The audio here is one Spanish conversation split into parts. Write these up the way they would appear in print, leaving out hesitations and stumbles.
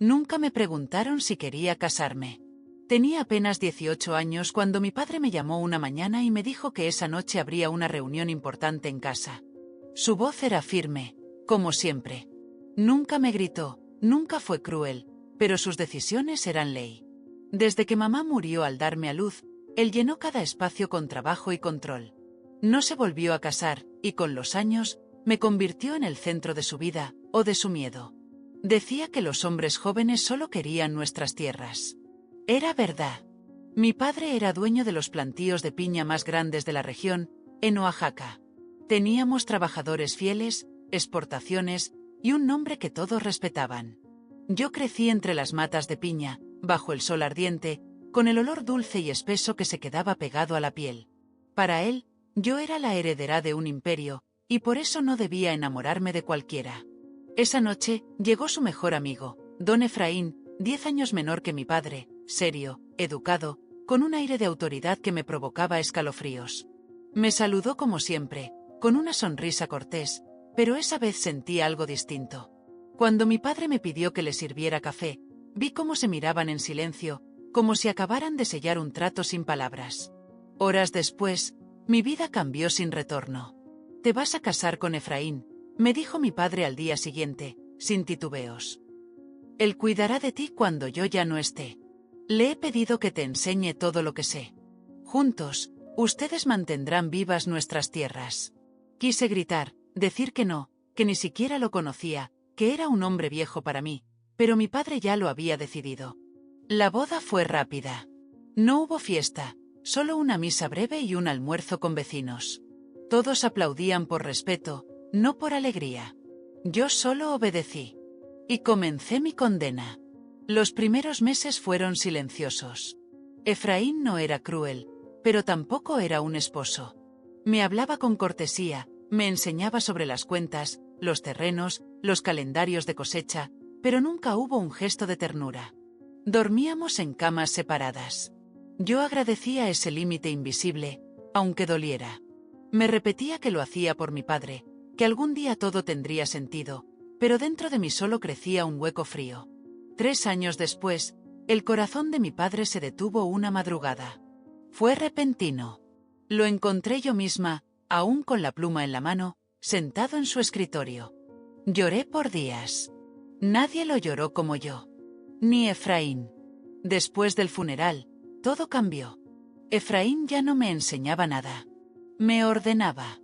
Nunca me preguntaron si quería casarme. Tenía apenas 18 años cuando mi padre me llamó una mañana y me dijo que esa noche habría una reunión importante en casa. Su voz era firme, como siempre. Nunca me gritó, nunca fue cruel, pero sus decisiones eran ley. Desde que mamá murió al darme a luz, él llenó cada espacio con trabajo y control. No se volvió a casar, y con los años, me convirtió en el centro de su vida, o de su miedo. Decía que los hombres jóvenes solo querían nuestras tierras. Era verdad. Mi padre era dueño de los plantíos de piña más grandes de la región, en Oaxaca. Teníamos trabajadores fieles, exportaciones, y un nombre que todos respetaban. Yo crecí entre las matas de piña, bajo el sol ardiente, con el olor dulce y espeso que se quedaba pegado a la piel. Para él, yo era la heredera de un imperio, y por eso no debía enamorarme de cualquiera. Esa noche, llegó su mejor amigo, don Efraín, 10 años menor que mi padre, serio, educado, con un aire de autoridad que me provocaba escalofríos. Me saludó como siempre, con una sonrisa cortés, pero esa vez sentí algo distinto. Cuando mi padre me pidió que le sirviera café, vi cómo se miraban en silencio, como si acabaran de sellar un trato sin palabras. Horas después, mi vida cambió sin retorno. «Te vas a casar con Efraín», me dijo mi padre al día siguiente, sin titubeos. «Él cuidará de ti cuando yo ya no esté. Le he pedido que te enseñe todo lo que sé. Juntos, ustedes mantendrán vivas nuestras tierras». Quise gritar, decir que no, que ni siquiera lo conocía, que era un hombre viejo para mí, pero mi padre ya lo había decidido. La boda fue rápida. No hubo fiesta, solo una misa breve y un almuerzo con vecinos. Todos aplaudían por respeto, no por alegría. Yo solo obedecí. Y comencé mi condena. Los primeros meses fueron silenciosos. Efraín no era cruel, pero tampoco era un esposo. Me hablaba con cortesía, me enseñaba sobre las cuentas, los terrenos, los calendarios de cosecha, pero nunca hubo un gesto de ternura. Dormíamos en camas separadas. Yo agradecía ese límite invisible, aunque doliera. Me repetía que lo hacía por mi padre, que algún día todo tendría sentido, pero dentro de mí solo crecía un hueco frío. 3 años después, el corazón de mi padre se detuvo una madrugada. Fue repentino. Lo encontré yo misma, aún con la pluma en la mano, sentado en su escritorio. Lloré por días. Nadie lo lloró como yo. Ni Efraín. Después del funeral, todo cambió. Efraín ya no me enseñaba nada. Me ordenaba.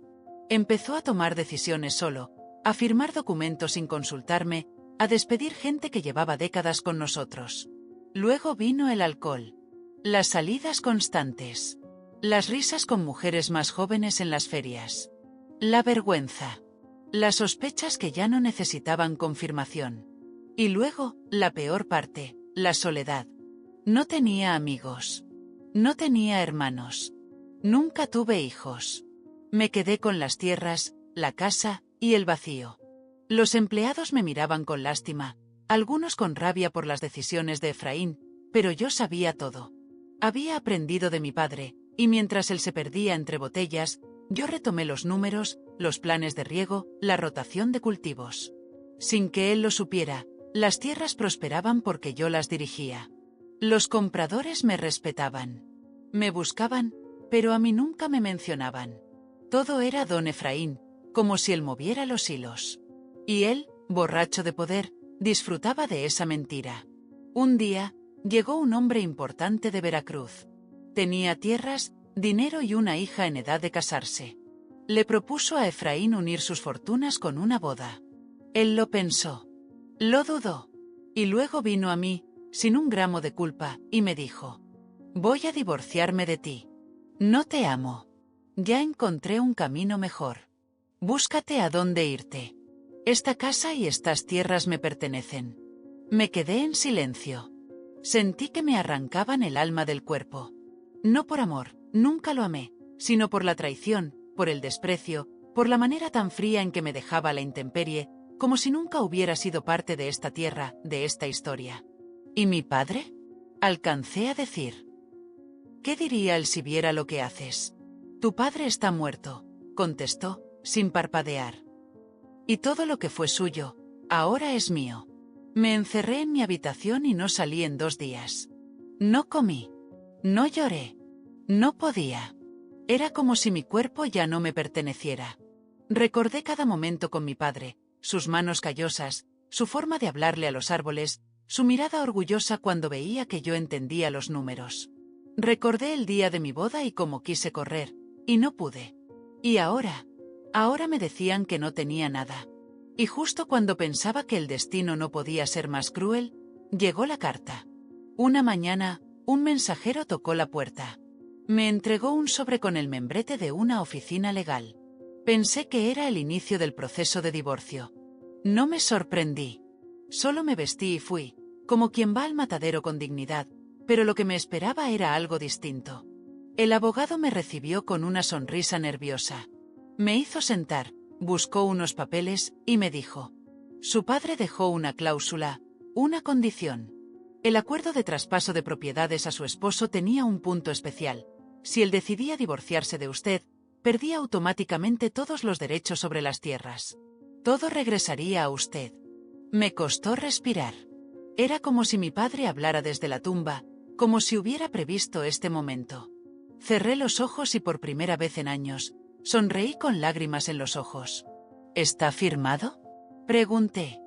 Empezó a tomar decisiones solo, a firmar documentos sin consultarme, a despedir gente que llevaba décadas con nosotros. Luego vino el alcohol. Las salidas constantes. Las risas con mujeres más jóvenes en las ferias. La vergüenza. Las sospechas que ya no necesitaban confirmación. Y luego, la peor parte, la soledad. No tenía amigos. No tenía hermanos. Nunca tuve hijos. Me quedé con las tierras, la casa y el vacío. Los empleados me miraban con lástima, algunos con rabia por las decisiones de Efraín, pero yo sabía todo. Había aprendido de mi padre, y mientras él se perdía entre botellas, yo retomé los números, los planes de riego, la rotación de cultivos. Sin que él lo supiera, las tierras prosperaban porque yo las dirigía. Los compradores me respetaban. Me buscaban, pero a mí nunca me mencionaban. Todo era don Efraín, como si él moviera los hilos. Y él, borracho de poder, disfrutaba de esa mentira. Un día, llegó un hombre importante de Veracruz. Tenía tierras, dinero y una hija en edad de casarse. Le propuso a Efraín unir sus fortunas con una boda. Él lo pensó. Lo dudó. Y luego vino a mí, sin un gramo de culpa, y me dijo: «Voy a divorciarme de ti. No te amo. Ya encontré un camino mejor. Búscate a dónde irte. Esta casa y estas tierras me pertenecen». Me quedé en silencio. Sentí que me arrancaban el alma del cuerpo. No por amor, nunca lo amé, sino por la traición, por el desprecio, por la manera tan fría en que me dejaba a la intemperie, como si nunca hubiera sido parte de esta tierra, de esta historia. ¿Y mi padre?, alcancé a decir. «¿Qué diría él si viera lo que haces?» «Tu padre está muerto», contestó, sin parpadear. «Y todo lo que fue suyo, ahora es mío». Me encerré en mi habitación y no salí en 2 días. No comí. No lloré. No podía. Era como si mi cuerpo ya no me perteneciera. Recordé cada momento con mi padre, sus manos callosas, su forma de hablarle a los árboles, su mirada orgullosa cuando veía que yo entendía los números. Recordé el día de mi boda y cómo quise correr, y no pude. Y ahora me decían que no tenía nada. Y justo cuando pensaba que el destino no podía ser más cruel, llegó la carta. Una mañana, un mensajero tocó la puerta. Me entregó un sobre con el membrete de una oficina legal. Pensé que era el inicio del proceso de divorcio. No me sorprendí. Solo me vestí y fui, como quien va al matadero con dignidad, pero lo que me esperaba era algo distinto. El abogado me recibió con una sonrisa nerviosa. Me hizo sentar, buscó unos papeles y me dijo. Su padre dejó una cláusula, una condición. El acuerdo de traspaso de propiedades a su esposo tenía un punto especial. Si él decidía divorciarse de usted, perdía automáticamente todos los derechos sobre las tierras. Todo regresaría a usted. Me costó respirar. Era como si mi padre hablara desde la tumba, como si hubiera previsto este momento. Cerré los ojos y por primera vez en años, sonreí con lágrimas en los ojos. ¿Está firmado? Pregunté.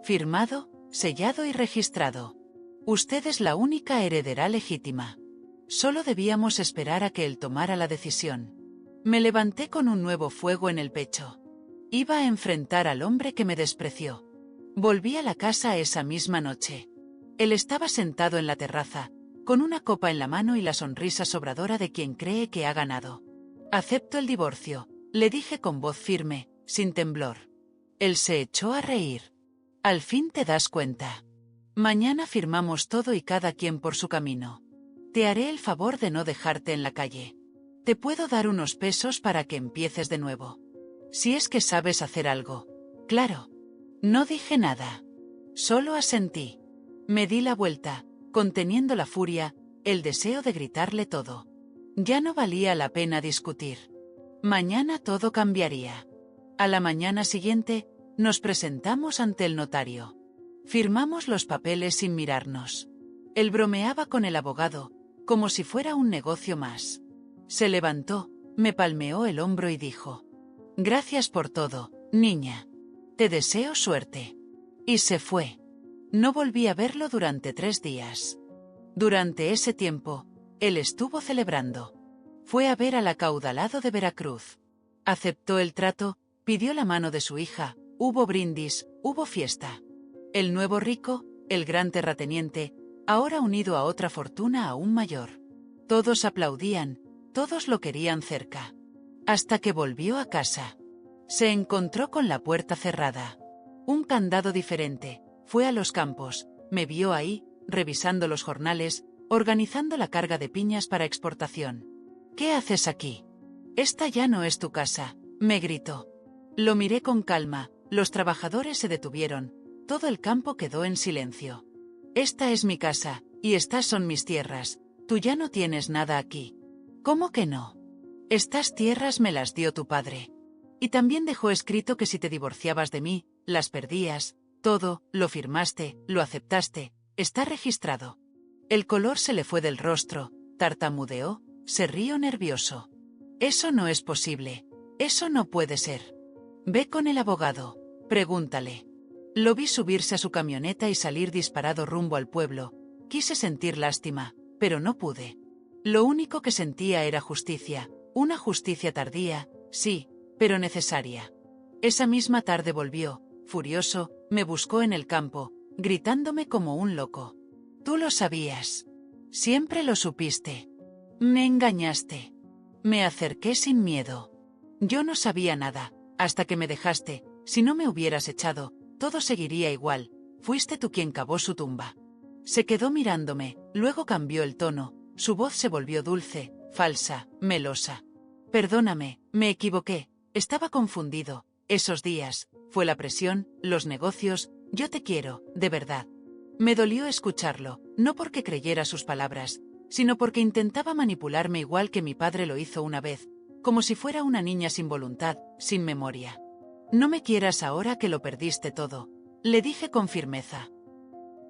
Firmado, sellado y registrado. Usted es la única heredera legítima. Solo debíamos esperar a que él tomara la decisión. Me levanté con un nuevo fuego en el pecho. Iba a enfrentar al hombre que me despreció. Volví a la casa esa misma noche. Él estaba sentado en la terraza, con una copa en la mano y la sonrisa sobradora de quien cree que ha ganado. Acepto el divorcio, le dije con voz firme, sin temblor. Él se echó a reír. Al fin te das cuenta. Mañana firmamos todo y cada quien por su camino. Te haré el favor de no dejarte en la calle. Te puedo dar unos pesos para que empieces de nuevo. Si es que sabes hacer algo. Claro. No dije nada. Solo asentí. Me di la vuelta, conteniendo la furia, el deseo de gritarle todo. Ya no valía la pena discutir. Mañana todo cambiaría. A la mañana siguiente, nos presentamos ante el notario. Firmamos los papeles sin mirarnos. Él bromeaba con el abogado, como si fuera un negocio más. Se levantó, me palmeó el hombro y dijo: Gracias por todo, niña. Te deseo suerte. Y se fue. No volví a verlo durante 3 días. Durante ese tiempo, él estuvo celebrando. Fue a ver al acaudalado de Veracruz. Aceptó el trato, pidió la mano de su hija, hubo brindis, hubo fiesta. El nuevo rico, el gran terrateniente, ahora unido a otra fortuna aún mayor. Todos aplaudían, todos lo querían cerca. Hasta que volvió a casa. Se encontró con la puerta cerrada. Un candado diferente. Fue a los campos, me vio ahí, revisando los jornales, organizando la carga de piñas para exportación. ¿Qué haces aquí? Esta ya no es tu casa, me gritó. Lo miré con calma, los trabajadores se detuvieron, todo el campo quedó en silencio. Esta es mi casa, y estas son mis tierras, tú ya no tienes nada aquí. ¿Cómo que no? Estas tierras me las dio tu padre. Y también dejó escrito que si te divorciabas de mí, las perdías, todo, lo firmaste, lo aceptaste, está registrado. El color se le fue del rostro, tartamudeó, se rió nervioso. Eso no es posible, eso no puede ser. Ve con el abogado, pregúntale. Lo vi subirse a su camioneta y salir disparado rumbo al pueblo, quise sentir lástima, pero no pude. Lo único que sentía era justicia, una justicia tardía, sí, pero necesaria. Esa misma tarde volvió, furioso, me buscó en el campo, gritándome como un loco. Tú lo sabías. Siempre lo supiste. Me engañaste. Me acerqué sin miedo. Yo no sabía nada, hasta que me dejaste, si no me hubieras echado, todo seguiría igual, fuiste tú quien cavó su tumba. Se quedó mirándome, luego cambió el tono, su voz se volvió dulce, falsa, melosa. Perdóname, me equivoqué. Estaba confundido, esos días, fue la presión, los negocios, yo te quiero, de verdad. Me dolió escucharlo, no porque creyera sus palabras, sino porque intentaba manipularme igual que mi padre lo hizo una vez, como si fuera una niña sin voluntad, sin memoria. No me quieras ahora que lo perdiste todo, le dije con firmeza.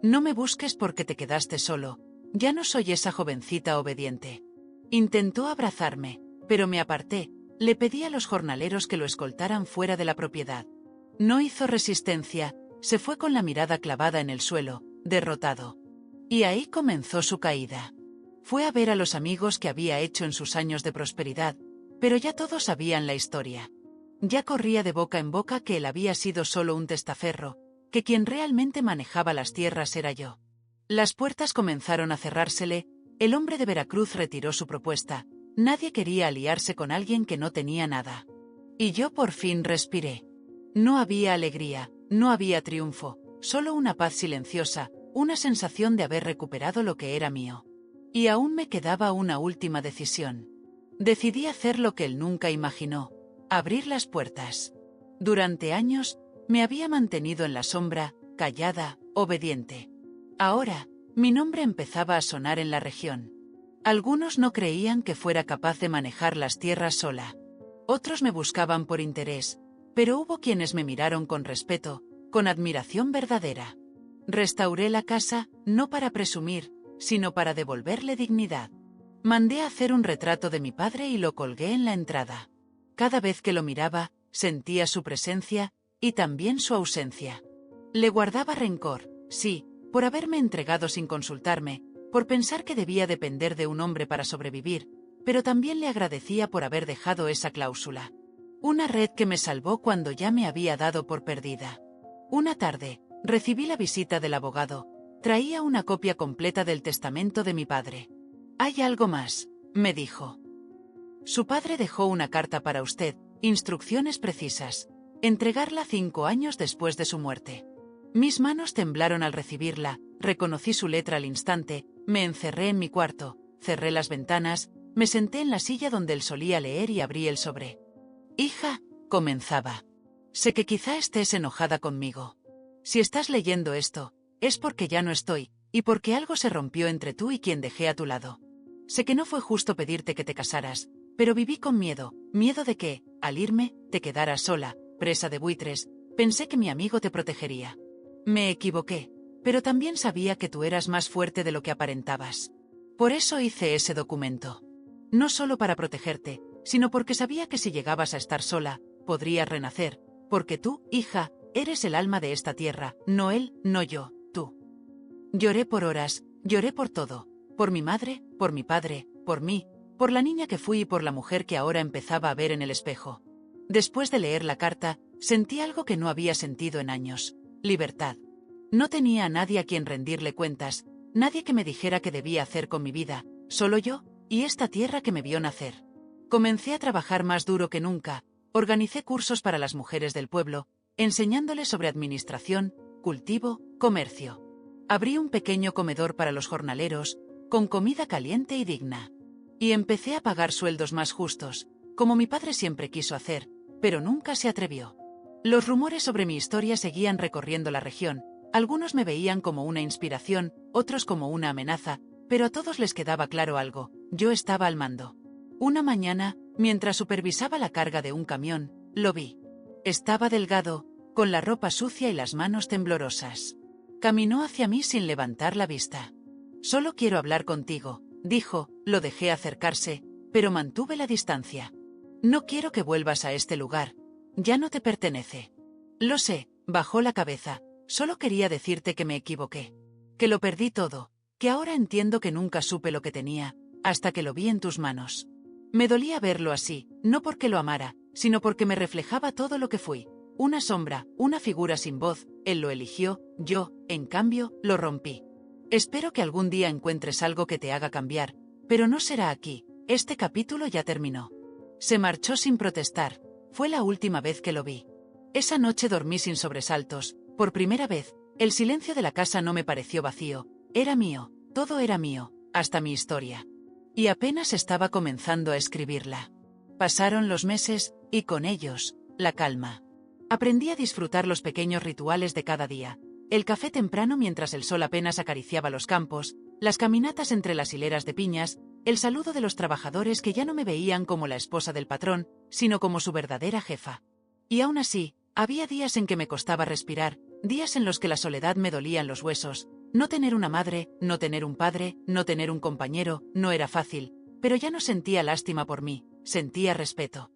No me busques porque te quedaste solo. Ya no soy esa jovencita obediente. Intentó abrazarme, pero me aparté. Le pedí a los jornaleros que lo escoltaran fuera de la propiedad. No hizo resistencia, se fue con la mirada clavada en el suelo, derrotado. Y ahí comenzó su caída. Fue a ver a los amigos que había hecho en sus años de prosperidad, pero ya todos sabían la historia. Ya corría de boca en boca que él había sido solo un testaferro, que quien realmente manejaba las tierras era yo. Las puertas comenzaron a cerrársele, el hombre de Veracruz retiró su propuesta, nadie quería aliarse con alguien que no tenía nada. Y yo por fin respiré. No había alegría, no había triunfo, solo una paz silenciosa, una sensación de haber recuperado lo que era mío. Y aún me quedaba una última decisión. Decidí hacer lo que él nunca imaginó, abrir las puertas. Durante años, me había mantenido en la sombra, callada, obediente. Ahora, mi nombre empezaba a sonar en la región. Algunos no creían que fuera capaz de manejar las tierras sola. Otros me buscaban por interés, pero hubo quienes me miraron con respeto, con admiración verdadera. Restauré la casa, no para presumir, sino para devolverle dignidad. Mandé a hacer un retrato de mi padre y lo colgué en la entrada. Cada vez que lo miraba, sentía su presencia, y también su ausencia. Le guardaba rencor, sí, por haberme entregado sin consultarme, por pensar que debía depender de un hombre para sobrevivir, pero también le agradecía por haber dejado esa cláusula. Una red que me salvó cuando ya me había dado por perdida. Una tarde, recibí la visita del abogado. Traía una copia completa del testamento de mi padre. «Hay algo más», me dijo. Su padre dejó una carta para usted, instrucciones precisas. Entregarla 5 años después de su muerte. Mis manos temblaron al recibirla, reconocí su letra al instante, me encerré en mi cuarto, cerré las ventanas, me senté en la silla donde él solía leer y abrí el sobre. «Hija», comenzaba. «Sé que quizá estés enojada conmigo. Si estás leyendo esto, es porque ya no estoy, y porque algo se rompió entre tú y quien dejé a tu lado. Sé que no fue justo pedirte que te casaras, pero viví con miedo de que, al irme, te quedaras sola, presa de buitres. Pensé que mi amigo te protegería. Me equivoqué, pero también sabía que tú eras más fuerte de lo que aparentabas. Por eso hice ese documento. No solo para protegerte, sino porque sabía que si llegabas a estar sola, podrías renacer, porque tú, hija, eres el alma de esta tierra, no él, no yo, tú». Lloré por horas, lloré por todo, por mi madre, por mi padre, por mí, por la niña que fui y por la mujer que ahora empezaba a ver en el espejo. Después de leer la carta, sentí algo que no había sentido en años: libertad. No tenía a nadie a quien rendirle cuentas, nadie que me dijera qué debía hacer con mi vida, solo yo, y esta tierra que me vio nacer. Comencé a trabajar más duro que nunca, organicé cursos para las mujeres del pueblo, enseñándoles sobre administración, cultivo, comercio. Abrí un pequeño comedor para los jornaleros, con comida caliente y digna. Y empecé a pagar sueldos más justos, como mi padre siempre quiso hacer, pero nunca se atrevió. Los rumores sobre mi historia seguían recorriendo la región, algunos me veían como una inspiración, otros como una amenaza, pero a todos les quedaba claro algo: yo estaba al mando. Una mañana, mientras supervisaba la carga de un camión, lo vi. Estaba delgado, con la ropa sucia y las manos temblorosas. Caminó hacia mí sin levantar la vista. «Solo quiero hablar contigo», dijo. Lo dejé acercarse, pero mantuve la distancia. «No quiero que vuelvas a este lugar. Ya no te pertenece». «Lo sé», bajó la cabeza. «Solo quería decirte que me equivoqué. Que lo perdí todo. Que ahora entiendo que nunca supe lo que tenía, hasta que lo vi en tus manos». Me dolía verlo así, no porque lo amara, sino porque me reflejaba todo lo que fui. Una sombra, una figura sin voz. Él lo eligió, yo, en cambio, lo rompí. Espero que algún día encuentres algo que te haga cambiar, pero no será aquí. Este capítulo ya terminó. Se marchó sin protestar. Fue la última vez que lo vi. Esa noche dormí sin sobresaltos. Por primera vez, el silencio de la casa no me pareció vacío. Era mío, todo era mío, hasta mi historia. Y apenas estaba comenzando a escribirla. Pasaron los meses, y con ellos, la calma. Aprendí a disfrutar los pequeños rituales de cada día. El café temprano mientras el sol apenas acariciaba los campos, las caminatas entre las hileras de piñas, el saludo de los trabajadores que ya no me veían como la esposa del patrón, sino como su verdadera jefa. Y aún así, había días en que me costaba respirar, días en los que la soledad me dolía en los huesos. No tener una madre, no tener un padre, no tener un compañero, no era fácil, pero ya no sentía lástima por mí, sentía respeto.